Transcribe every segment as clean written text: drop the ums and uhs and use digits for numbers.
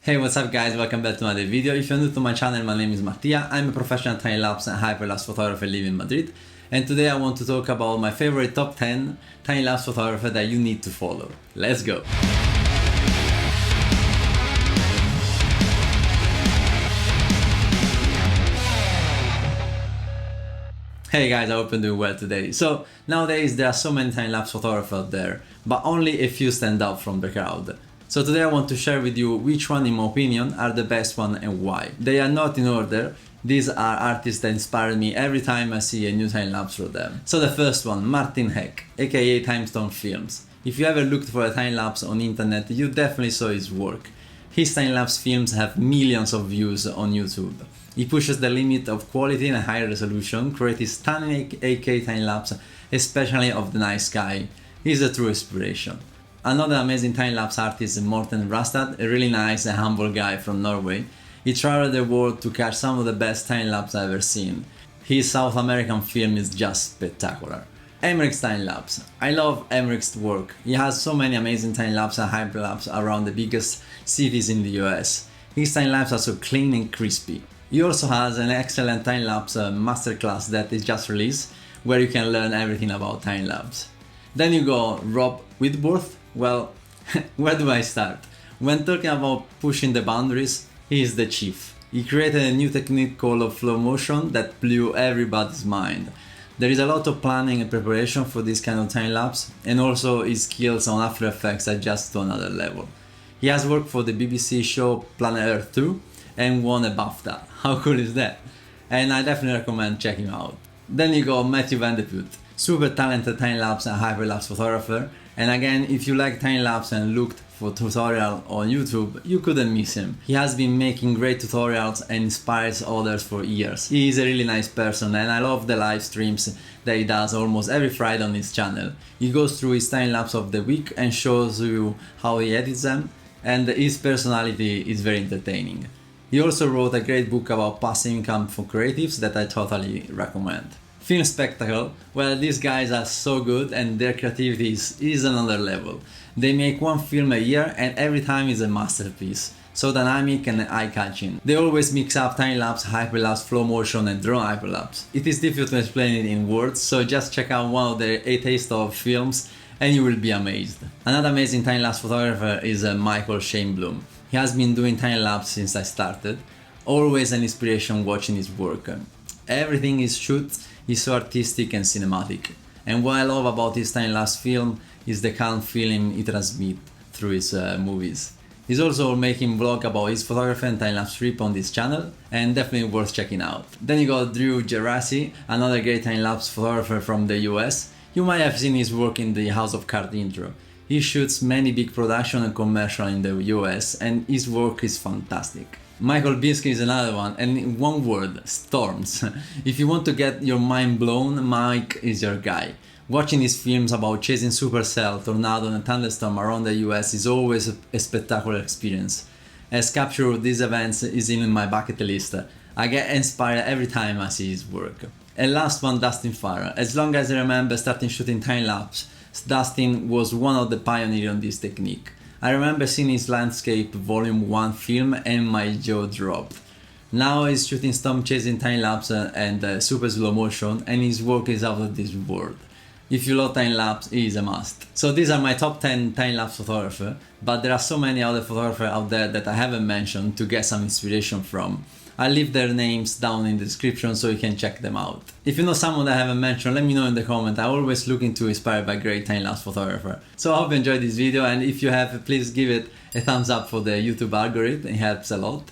Hey, what's up guys, welcome back to another video. If you're new to my channel, my name is Mattia. I'm a professional time-lapse and hyperlapse photographer living in Madrid. And today I want to talk about my favorite top 10 time-lapse photographer that you need to follow. Let's go! Hey guys, I hope you're doing well today. So nowadays there are so many time-lapse photographers out there, but only a few stand out from the crowd. So today I want to share with you which one in my opinion are the best one and why. They are not in order. These are artists that inspire me every time I see a new time-lapse from them. So the first one, Martin Heck, aka Timestone Films. If you ever looked for a time-lapse on internet, you definitely saw his work. His time-lapse films have millions of views on YouTube. He pushes the limit of quality and high resolution, creating stunning 8K time-lapse, especially of the night sky. He's a true inspiration. Another amazing time-lapse artist is Morten Rastad, a really nice and humble guy from Norway. He traveled the world to catch some of the best time-lapse I've ever seen. His South American film is just spectacular. Emmerich's time-lapse. I love Emmerich's work. He has so many amazing time-lapse and hyperlapse around the biggest cities in the US. His time-lapse are so clean and crispy. He also has an excellent time-lapse masterclass that is just released, where you can learn everything about time-lapse. Then you go Rob Whitworth. Well, where do I start? When talking about pushing the boundaries, he is the chief. He created a new technique called flow motion that blew everybody's mind. There is a lot of planning and preparation for this kind of time-lapse, and also his skills on After Effects are just to another level. He has worked for the BBC show Planet Earth 2 and won a BAFTA. How cool is that? And I definitely recommend checking him out. Then you go Matthew Van de Putte, super talented time-lapse and hyperlapse photographer. And again, if you like time-lapse and looked for tutorial on YouTube, you couldn't miss him. He has been making great tutorials and inspires others for years. He is a really nice person and I love the live streams that he does almost every Friday on his channel. He goes through his time-lapse of the week and shows you how he edits them, and his personality is very entertaining. He also wrote a great book about passive income for creatives that I totally recommend. Film spectacle, well, these guys are so good and their creativity is another level. They make one film a year and every time is a masterpiece. So dynamic and eye-catching. They always mix up time-lapse, hyperlapse, flow motion and drone hyperlapse. It is difficult to explain it in words, so just check out one of their A Taste of films and you will be amazed. Another amazing time-lapse photographer is Michael Shainblum. He has been doing time-lapse since I started. Always an inspiration watching his work. Everything he shoots is so artistic and cinematic. And what I love about his time-lapse film is the calm feeling he transmits through his movies. He's also making vlog about his photography and time-lapse trip on this channel, and definitely worth checking out. Then you got Drew Gerasi, another great time-lapse photographer from the US. You might have seen his work in the House of Cards intro. He shoots many big production and commercial in the US, and his work is fantastic. Michael Binsky is another one, and in one word, storms. If you want to get your mind blown, Mike is your guy. Watching his films about chasing supercell, tornado and thunderstorm around the US is always a spectacular experience. As capture of these events is in my bucket list, I get inspired every time I see his work. And last one, Dustin Farrar. As long as I remember starting shooting time-lapse, Dustin was one of the pioneers on this technique. I remember seeing his Landscape Volume 1 film and my jaw dropped. Now he's shooting storm chasing time-lapse and super slow motion, and his work is out of this world. If you love time-lapse, he is a must. So these are my top 10 time-lapse photographers, but there are so many other photographers out there that I haven't mentioned to get some inspiration from. I'll leave their names down in the description so you can check them out. If you know someone that I haven't mentioned, let me know in the comment. I'm always looking to inspire by great time-lapse photographer. So I hope you enjoyed this video, and if you have, please give it a thumbs up for the YouTube algorithm, it helps a lot.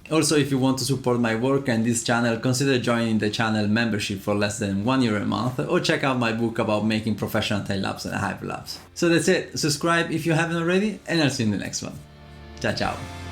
Also, if you want to support my work and this channel, consider joining the channel membership for less than €1 a month, or check out my book about making professional time-lapse and hyperlapse. So that's it, subscribe if you haven't already, and I'll see you in the next one. Ciao ciao!